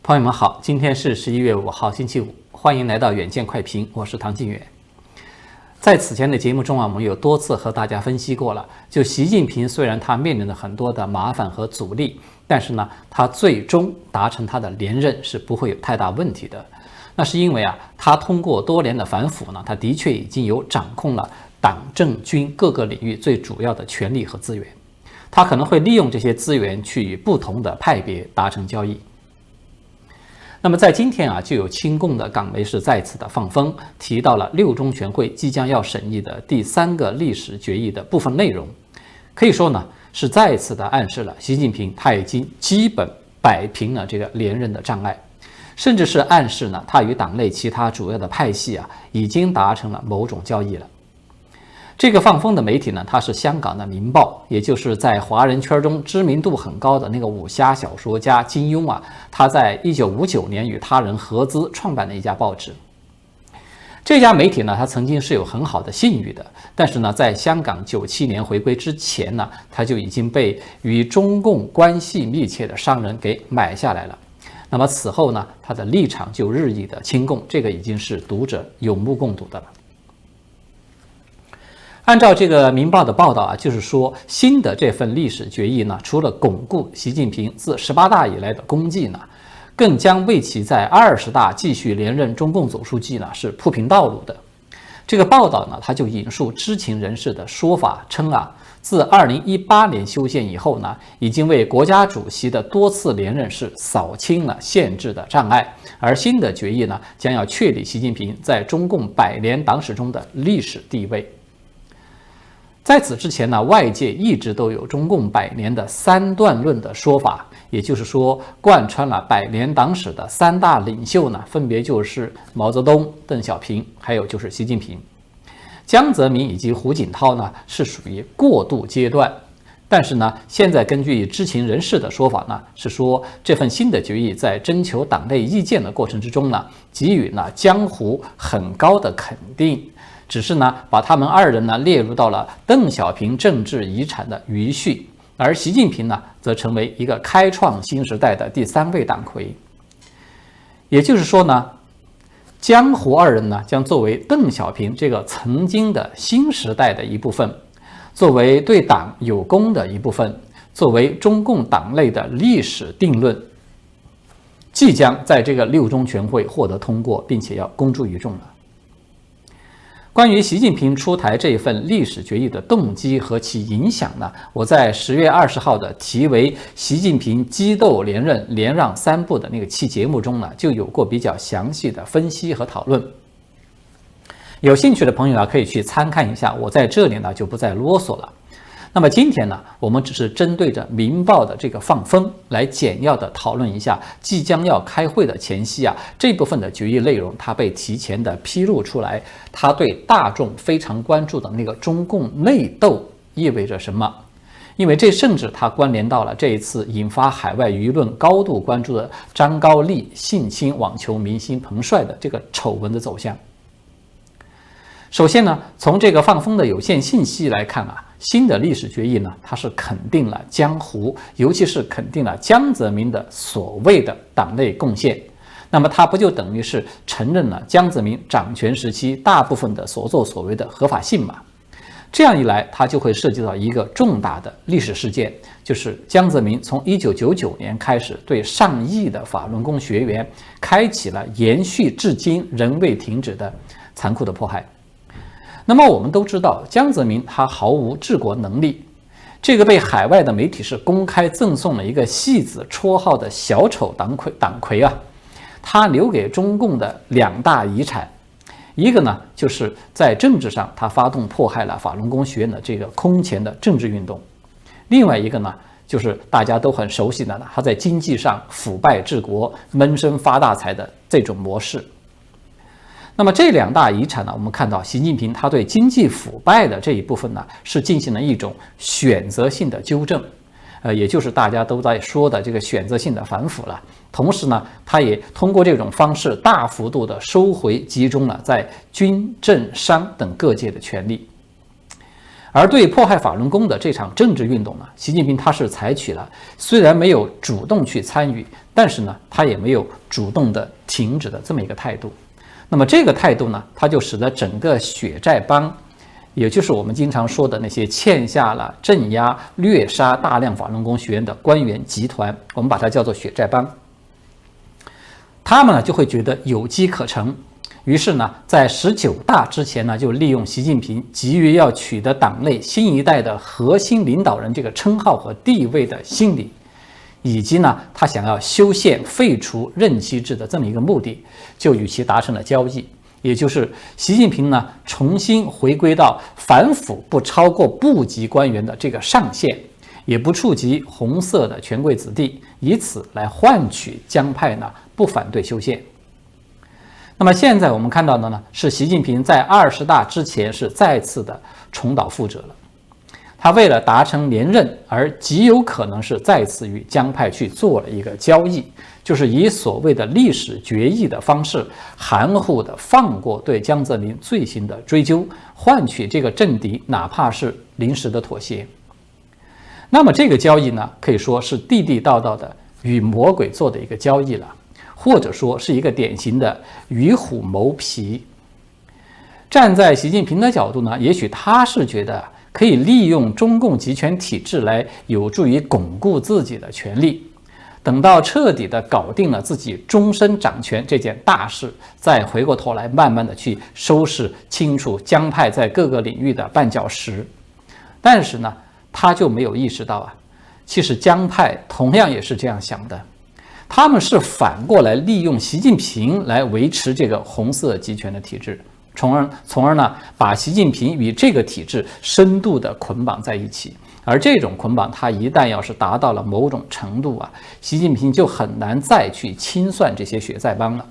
朋友们好，今天是11月5号，星期五，欢迎来到远见快评，我是唐晋远。在此前的节目中我们有多次和大家分析过了，就习近平虽然他面临着很多的麻烦和阻力，但是呢，他最终达成他的连任是不会有太大问题的。那是因为他通过多年的反腐呢，他的确已经有掌控了党政军各个领域最主要的权力和资源，他可能会利用这些资源去与不同的派别达成交易。那么在今天就有亲共的港媒是再次的放风，提到了六中全会即将要审议的第3个历史决议的部分内容，可以说呢是再次的暗示了习近平他已经基本摆平了这个连任的障碍，甚至是暗示呢他与党内其他主要的派系已经达成了某种交易了。这个放风的媒体呢，它是香港的《明报》，也就是在华人圈中知名度很高的那个武侠小说家金庸他在1959年与他人合资创办的一家报纸。这家媒体呢，它曾经是有很好的信誉的，但是呢，在香港97年回归之前呢，它就已经被与中共关系密切的商人给买下来了。那么此后呢，它的立场就日益的亲共，这个已经是读者有目共睹的了。按照这个《明报》的报道就是说，新的这份历史决议呢，除了巩固习近平自18大以来的功绩呢，更将为其在20大继续连任中共总书记呢是铺平道路的。这个报道呢，他就引述知情人士的说法称自2018年修宪以后呢，已经为国家主席的多次连任是扫清了限制的障碍，而新的决议呢，将要确立习近平在中共100年党史中的历史地位。在此之前呢，外界一直都有中共100年的3段论的说法，也就是说，贯穿了100年党史的3大领袖呢，分别就是毛泽东、邓小平，还有就是习近平。江泽民以及胡锦涛呢，是属于过渡阶段。但是呢，现在根据知情人士的说法呢，是说这份新的决议在征求党内意见的过程之中呢，给予江湖很高的肯定。只是呢，把他们2人呢列入到了邓小平政治遗产的余绪，而习近平呢，则成为一个开创新时代的第3位党魁。也就是说呢，江湖2人呢，将作为邓小平这个曾经的新时代的一部分，作为对党有功的一部分，作为中共党内的历史定论，即将在这个6中全会获得通过，并且要公诸于众了。关于习近平出台这一份历史决议的动机和其影响呢，我在10月20号的题为“习近平激斗连任连让3步”的那个期节目中呢，就有过比较详细的分析和讨论。有兴趣的朋友可以去参看一下，我在这里呢就不再啰嗦了。那么今天呢，我们只是针对着《明报》的这个放风来简要的讨论一下即将要开会的前夕这部分的决议内容，它被提前的披露出来，它对大众非常关注的那个中共内斗意味着什么？因为这甚至它关联到了这一次引发海外舆论高度关注的张高丽性侵网球明星彭帅的这个丑闻的走向。首先呢，从这个放风的有限信息来看新的历史决议呢，它是肯定了江湖，尤其是肯定了江泽民的所谓的党内贡献。那么它不就等于是承认了江泽民掌权时期大部分的所作所为的合法性吗？这样一来，它就会涉及到一个重大的历史事件，就是江泽民从1999年开始对上亿的法轮功学员开启了延续至今仍未停止的残酷的迫害。那么我们都知道，江泽民他毫无治国能力，这个被海外的媒体是公开赠送了一个戏子绰号的小丑党魁他留给中共的2大遗产，一个呢就是在政治上他发动迫害了法轮功学院的这个空前的政治运动，另外一个呢就是大家都很熟悉的他在经济上腐败治国、闷声发大财的这种模式。那么这2大遗产呢，我们看到习近平他对经济腐败的这一部分呢，是进行了一种选择性的纠正，也就是大家都在说的这个选择性的反腐了。同时呢，他也通过这种方式大幅度的收回集中了在军政商等各界的权力。而对迫害法轮功的这场政治运动呢，习近平他是采取了虽然没有主动去参与，但是呢，他也没有主动的停止的这么一个态度。那么这个态度呢，它就使得整个血债帮，也就是我们经常说的那些欠下了、镇压、掠杀大量法轮功学员的官员集团，我们把它叫做血债帮，他们呢就会觉得有机可乘。于是呢，在19大之前呢，就利用习近平急于要取得党内新一代的核心领导人这个称号和地位的心理，以及呢，他想要修宪废除任期制的这么一个目的，就与其达成了交易，也就是习近平呢重新回归到反腐不超过部级官员的这个上限，也不触及红色的权贵子弟，以此来换取江派呢不反对修宪。那么现在我们看到的呢，是习近平在20大之前是再次的重蹈覆辙了。他为了达成连任，而极有可能是再次与江派去做了一个交易，就是以所谓的历史决议的方式，含糊的放过对江泽民罪行的追究，换取这个政敌哪怕是临时的妥协。那么这个交易呢，可以说是地地道道的与魔鬼做的一个交易了。或者说是一个典型的与虎谋皮。站在习近平的角度呢，也许他是觉得可以利用中共集权体制来有助于巩固自己的权力，等到彻底的搞定了自己终身掌权这件大事，再回过头来慢慢的去收拾清楚江派在各个领域的绊脚石。但是呢，他就没有意识到啊，其实江派同样也是这样想的。他们是反过来利用习近平来维持这个红色集权的体制，从而呢把习近平与这个体制深度的捆绑在一起。而这种捆绑，它一旦要是达到了某种程度啊，习近平就很难再去清算这些血债帮了。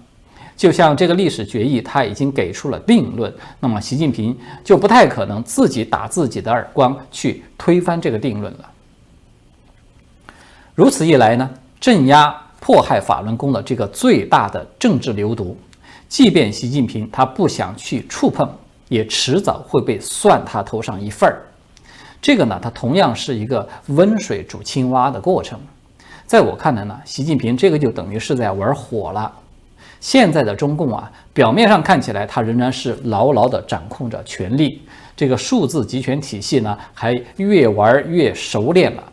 就像这个历史决议，他已经给出了定论，那么习近平就不太可能自己打自己的耳光去推翻这个定论了。如此一来呢，镇压迫害法轮功的这个最大的政治流毒，即便习近平他不想去触碰，也迟早会被算他头上一份儿。这个呢，它同样是一个温水煮青蛙的过程。在我看来呢，习近平这个就等于是在玩火了。现在的中共啊，表面上看起来他仍然是牢牢地掌控着权力，这个数字集权体系呢，还越玩越熟练了。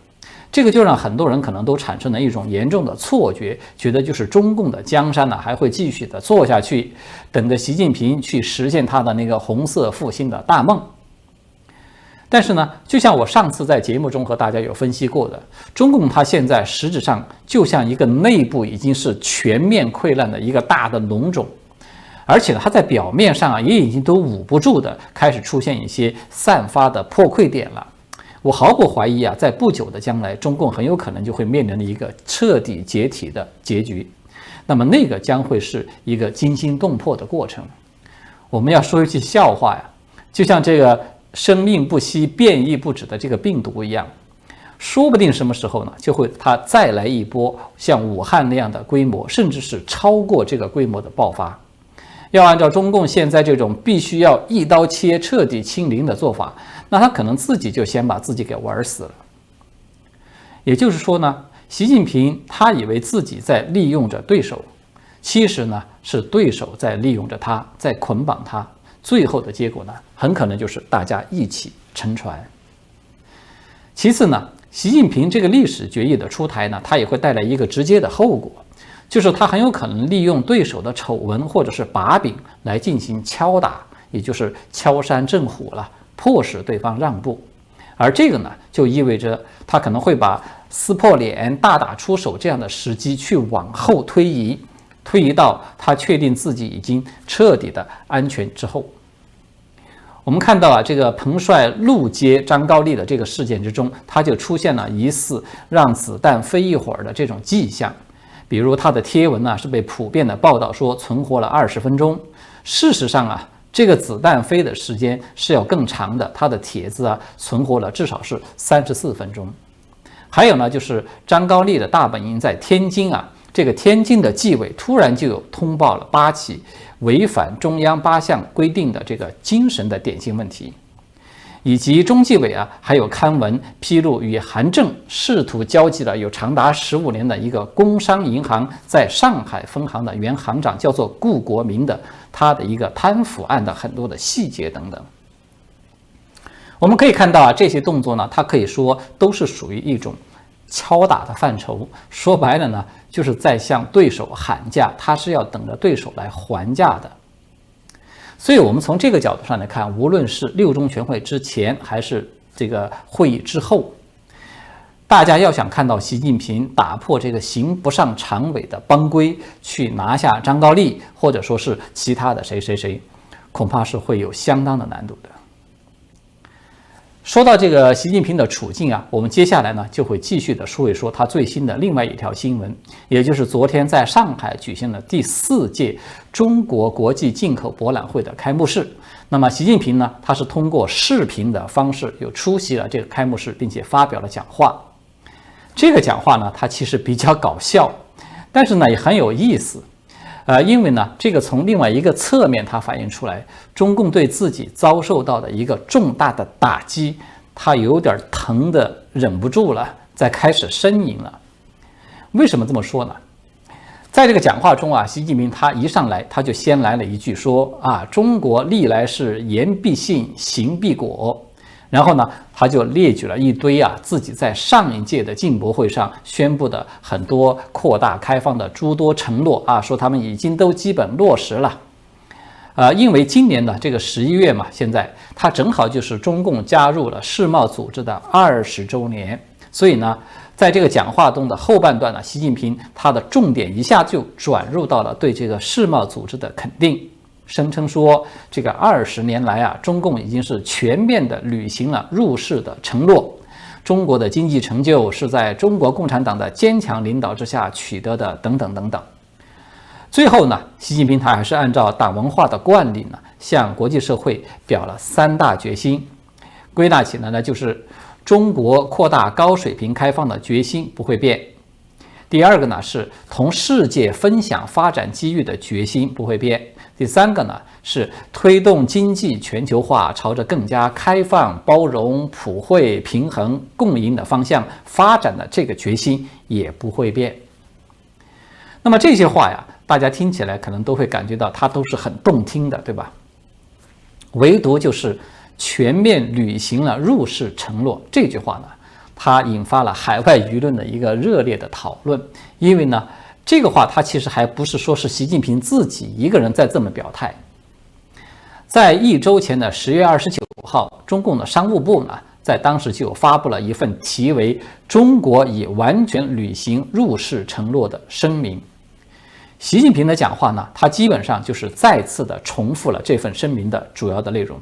这个就让很多人可能都产生了一种严重的错觉，觉得就是中共的江山呢还会继续的做下去，等着习近平去实现他的那个红色复兴的大梦。但是呢，就像我上次在节目中和大家有分析过的，中共它现在实质上就像一个内部已经是全面溃烂的一个大的脓肿，而且呢，它在表面上啊也已经都捂不住的开始出现一些散发的破溃点了。我毫不怀疑啊，在不久的将来，中共很有可能就会面临一个彻底解体的结局。那么那个将会是一个惊心动魄的过程。我们要说一句笑话呀，就像这个生命不息、变异不止的这个病毒一样，说不定什么时候呢，就会它再来一波像武汉那样的规模，甚至是超过这个规模的爆发。要按照中共现在这种必须要一刀切、彻底清零的做法，那他可能自己就先把自己给玩死了。也就是说呢，习近平他以为自己在利用着对手，其实呢是对手在利用着他，在捆绑他。最后的结果呢，很可能就是大家一起沉船。其次呢，习近平这个历史决议的出台呢，它也会带来一个直接的后果，就是他很有可能利用对手的丑闻或者是把柄来进行敲打，也就是敲山震虎了，迫使对方让步。而这个呢，就意味着他可能会把撕破脸、大打出手这样的时机去往后推移到他确定自己已经彻底的安全之后。我们看到啊，这个彭帅怒揭张高丽的这个事件之中，他就出现了疑似让子弹飞一会儿的这种迹象。比如他的贴文呢，是被普遍的报道说存活了20分钟。事实上啊，这个子弹飞的时间是要更长的，他的帖子啊存活了至少是34分钟。还有呢，就是张高丽的大本营在天津啊，这个天津的纪委突然就有通报了8起违反中央8项规定的这个精神的典型问题。以及中纪委还有刊文披露与韩正试图交际了有长达15年的一个工商银行在上海分行的原行长叫做顾国明的他的一个贪腐案的很多的细节等等。我们可以看到这些动作呢，它可以说都是属于一种敲打的范畴，说白了呢，就是在向对手喊价，他是要等着对手来还价的。所以我们从这个角度上来看，无论是6中全会之前还是这个会议之后，大家要想看到习近平打破这个刑不上常委的帮规，去拿下张高丽或者说是其他的谁，恐怕是会有相当的难度的。说到这个习近平的处境我们接下来呢就会继续的说一说他最新的另外一条新闻，也就是昨天在上海举行了第4届中国国际进口博览会的开幕式。那么习近平呢，他是通过视频的方式又出席了这个开幕式，并且发表了讲话。这个讲话呢，它其实比较搞笑，但是呢也很有意思。因为呢，这个从另外一个侧面它反映出来，中共对自己遭受到的一个重大的打击，它有点疼的忍不住了，在开始呻吟了。为什么这么说呢？在这个讲话中习近平他一上来他就先来了一句说中国历来是言必信，行必果。然后呢，他就列举了一堆自己在上一届的进博会上宣布的很多扩大开放的诸多承诺说他们已经都基本落实了。因为今年的这个11月嘛，现在它正好就是中共加入了世贸组织的20周年，所以呢，在这个讲话中的后半段习近平他的重点一下就转入到了对这个世贸组织的肯定。声称说，这个20年来中共已经是全面的履行了入世的承诺，中国的经济成就是在中国共产党的坚强领导之下取得的，等等等等。最后呢，习近平他还是按照党文化的惯例呢，向国际社会表了3大决心，归纳起来呢，就是中国扩大高水平开放的决心不会变。第二个呢，是同世界分享发展机遇的决心不会变。第三个呢，是推动经济全球化朝着更加开放、包容、普惠、平衡、共赢的方向发展的这个决心也不会变。那么这些话大家听起来可能都会感觉到它都是很动听的，对吧？唯独就是全面履行了入世承诺这句话呢，它引发了海外舆论的一个热烈的讨论。因为呢，这个话它其实还不是说是习近平自己一个人在这么表态。在1周前的10月29号，中共的商务部呢，在当时就发布了一份题为《中国已完全履行入世承诺》的声明。习近平的讲话呢，他基本上就是再次的重复了这份声明的主要的内容。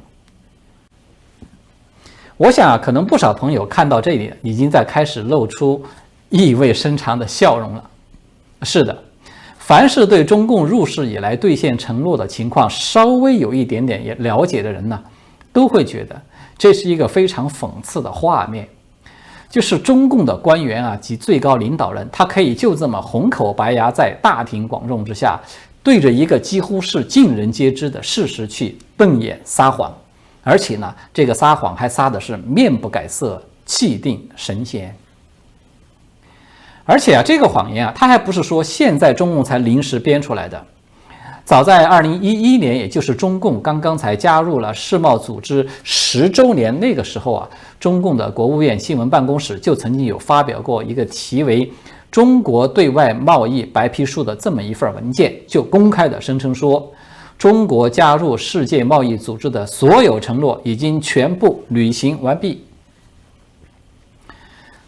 我想可能不少朋友看到这里已经在开始露出意味深长的笑容了。是的，凡是对中共入世以来兑现承诺的情况稍微有一点点也了解的人呢，都会觉得这是一个非常讽刺的画面，就是中共的官员及最高领导人，他可以就这么红口白牙在大庭广众之下，对着一个几乎是尽人皆知的事实去瞪眼撒谎，而且呢，这个撒谎还撒的是面不改色，气定神闲。而且这个谎言它还不是说现在中共才临时编出来的。早在2011年，也就是中共刚刚才加入了世贸组织10周年那个时候中共的国务院新闻办公室就曾经有发表过一个题为《中国对外贸易白皮书》的这么一份文件，就公开的声称说，中国加入世界贸易组织的所有承诺已经全部履行完毕。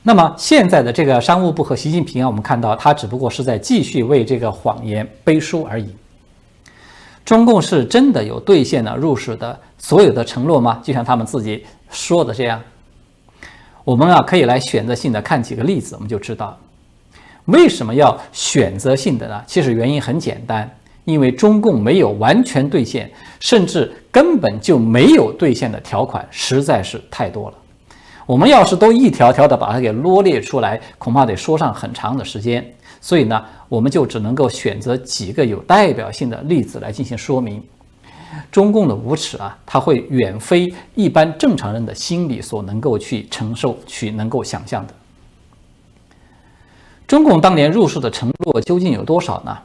那么现在的这个商务部和习近平我们看到他只不过是在继续为这个谎言背书而已。中共是真的有兑现了入世的所有的承诺吗？就像他们自己说的这样？我们可以来选择性的看几个例子，我们就知道为什么要选择性的呢？其实原因很简单，因为中共没有完全兑现，甚至根本就没有兑现的条款实在是太多了。我们要是都一条条的把它给罗列出来，恐怕得说上很长的时间。所以呢，我们就只能够选择几个有代表性的例子来进行说明。中共的无耻啊，它会远非一般正常人的心理所能够去承受、去能够想象的。中共当年入世的承诺究竟有多少呢？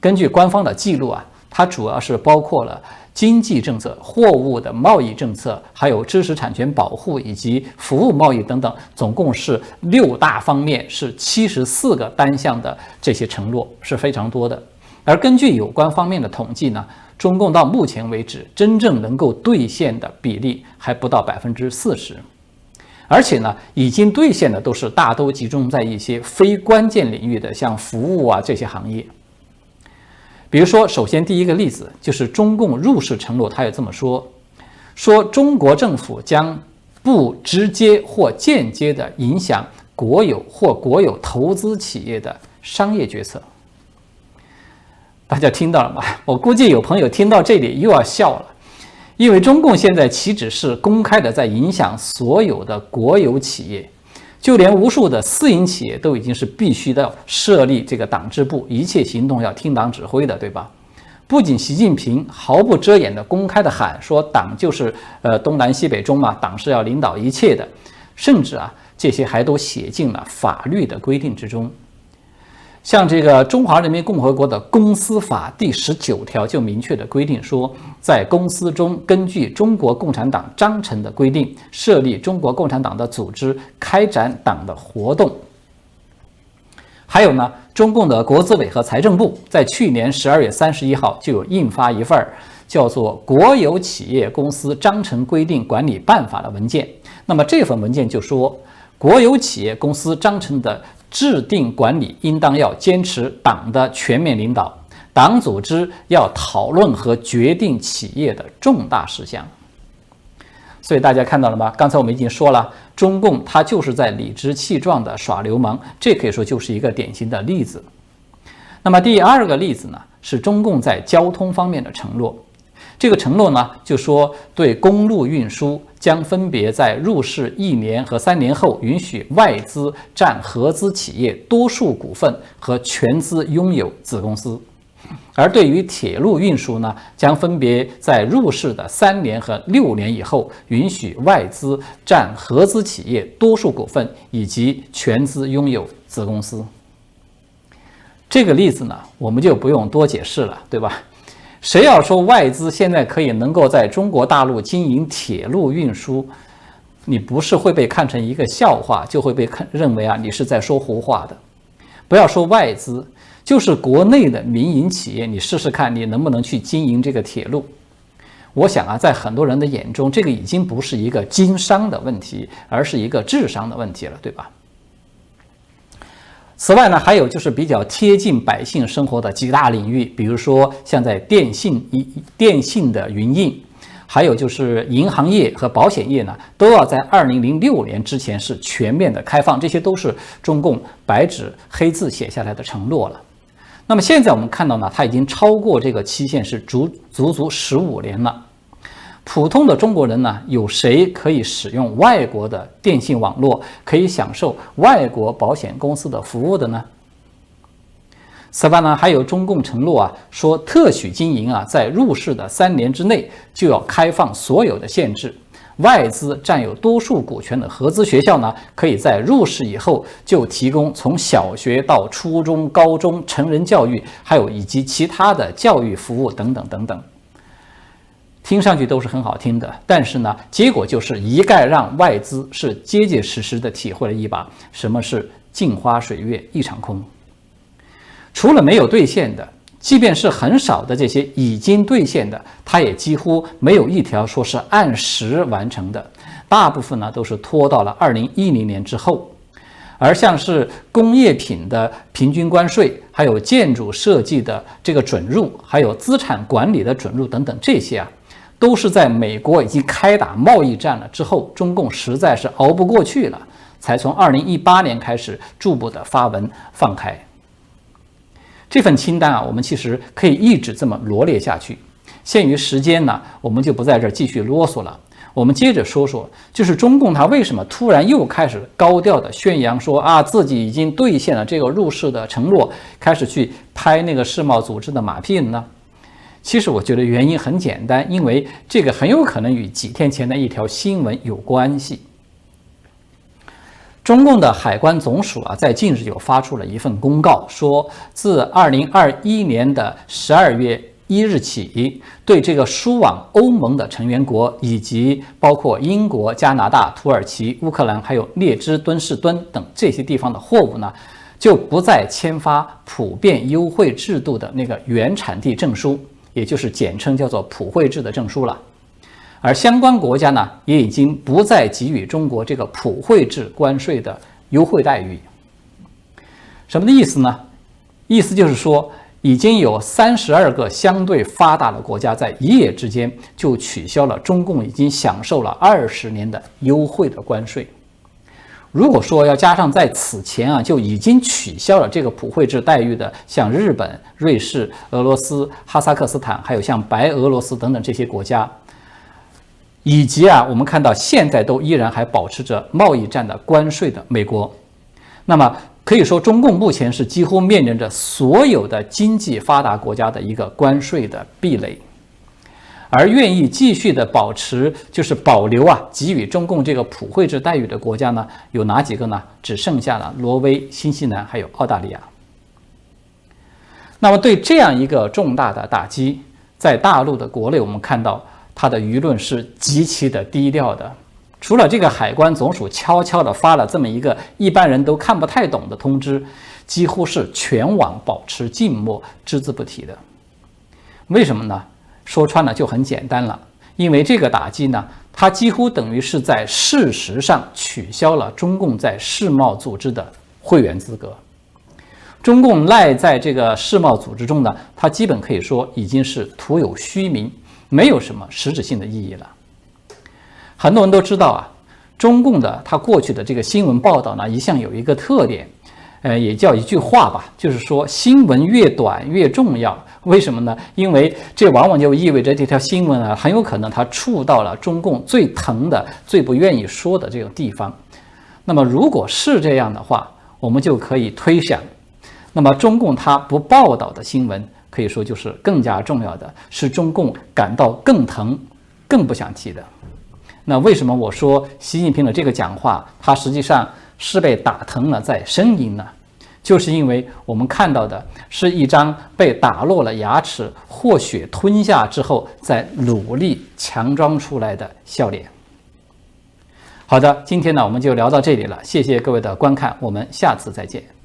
根据官方的记录啊，它主要是包括了经济政策、货物的贸易政策，还有知识产权保护以及服务贸易等等，总共是6大方面，是74个单项的这些承诺，是非常多的。而根据有关方面的统计呢，中共到目前为止真正能够兑现的比例还不到40%。而且呢，已经兑现的大都集中在一些非关键领域的，像服务啊这些行业。比如说，首先第一个例子就是中共入世承诺，他也这么说中国政府将不直接或间接的影响国有或国有投资企业的商业决策。大家听到了吗？我估计有朋友听到这里又要笑了。因为中共现在岂止是公开的在影响所有的国有企业，就连无数的私营企业都已经是必须的设立这个党支部，一切行动要听党指挥的，对吧？不仅习近平毫不遮掩的公开的喊说党就是东南西北中嘛，党是要领导一切的，甚至啊这些还都写进了法律的规定之中。像这个中华人民共和国的公司法第19条就明确的规定说，在公司中根据中国共产党章程的规定，设立中国共产党的组织，开展党的活动。还有呢，中共的国资委和财政部在去年12月31号就有印发一份叫做《国有企业公司章程规定管理办法》的文件。那么这份文件就说，国有企业公司章程的制定管理应当要坚持党的全面领导，党组织要讨论和决定企业的重大事项。所以大家看到了吗？刚才我们已经说了，中共它就是在理直气壮的耍流氓，这可以说就是一个典型的例子。那么第二个例子呢，是中共在交通方面的承诺。这个承诺呢，就说对公路运输将分别在入世1年和3年后，允许外资占合资企业多数股份和全资拥有子公司；而对于铁路运输呢，将分别在入世的3年和6年以后，允许外资占合资企业多数股份以及全资拥有子公司。这个例子呢，我们就不用多解释了，对吧？谁要说外资现在能够在中国大陆经营铁路运输，你不是会被看成一个笑话，就会被认为你是在说胡话的。不要说外资，就是国内的民营企业，你试试看，你能不能去经营这个铁路？我想在很多人的眼中，这个已经不是一个经商的问题，而是一个智商的问题了，对吧？此外呢，还有就是比较贴近百姓生活的几大领域，比如说像在电信的云印，还有就是银行业和保险业呢，都要在2006年之前是全面的开放，这些都是中共白纸黑字写下来的承诺了。那么现在我们看到呢，它已经超过这个期限，是足足15年了。普通的中国人呢，有谁可以使用外国的电信网络，可以享受外国保险公司的服务的呢？此外呢，还有中共承诺说特许经营在入世的3年之内就要开放所有的限制，外资占有多数股权的合资学校呢，可以在入世以后就提供从小学到初中、高中、成人教育，还有以及其他的教育服务等等等等。听上去都是很好听的，但是呢，结果就是一概让外资是结结实实的体会了一把什么是镜花水月一场空。除了没有兑现的，即便是很少的这些已经兑现的，它也几乎没有一条说是按时完成的，大部分呢都是拖到了2010年之后。而像是工业品的平均关税，还有建筑设计的这个准入，还有资产管理的准入等等，这些都是在美国已经开打贸易战了之后，中共实在是熬不过去了，才从2018年开始逐步的发文放开。这份清单我们其实可以一直这么罗列下去。限于时间呢，我们就不在这儿继续啰嗦了。我们接着说说，就是中共它为什么突然又开始高调的宣扬说自己已经兑现了这个入世的承诺，开始去拍那个世贸组织的马屁呢？其实我觉得原因很简单，因为这个很有可能与几天前的一条新闻有关系。中共的海关总署在近日有发出了一份公告，说自2021年的12月1日起，对这个输往欧盟的成员国以及包括英国、加拿大、土耳其、乌克兰还有列支敦士敦等这些地方的货物呢，就不再签发普遍优惠制度的那个原产地证书，也就是简称叫做普惠制的证书了。而相关国家呢，也已经不再给予中国这个普惠制关税的优惠待遇。什么的意思呢？意思就是说，已经有32个相对发达的国家在一夜之间就取消了中共已经享受了20年的优惠的关税。如果说要加上在此前就已经取消了这个普惠制待遇的，像日本、瑞士、俄罗斯、哈萨克斯坦，还有像白俄罗斯等等这些国家，以及我们看到现在都依然还保持着贸易战的关税的美国，那么可以说中共目前是几乎面临着所有的经济发达国家的一个关税的壁垒，而愿意继续的保持就是保留给予中共这个普惠制待遇的国家呢，有哪几个呢？只剩下了挪威、新西兰还有澳大利亚。那么对这样一个重大的打击，在大陆的国内我们看到它的舆论是极其的低调的，除了这个海关总署悄悄地发了这么一个一般人都看不太懂的通知，几乎是全网保持静默，只字不提的。为什么呢？说穿了就很简单了，因为这个打击呢，它几乎等于是在事实上取消了中共在世贸组织的会员资格。中共赖在这个世贸组织中呢，它基本可以说已经是徒有虚名，没有什么实质性的意义了。很多人都知道中共的它过去的这个新闻报道呢，一向有一个特点，也叫一句话吧，就是说新闻越短越重要。为什么呢？因为这往往就意味着这条新闻很有可能它触到了中共最疼的、最不愿意说的这个地方。那么如果是这样的话，我们就可以推想，那么中共它不报道的新闻，可以说就是更加重要的，是中共感到更疼、更不想提的。那为什么我说习近平的这个讲话，它实际上是被打疼了在呻吟呢？就是因为我们看到的是一张被打落了牙齿、或血吞下之后，在努力强装出来的笑脸。好的，今天呢我们就聊到这里了，谢谢各位的观看，我们下次再见。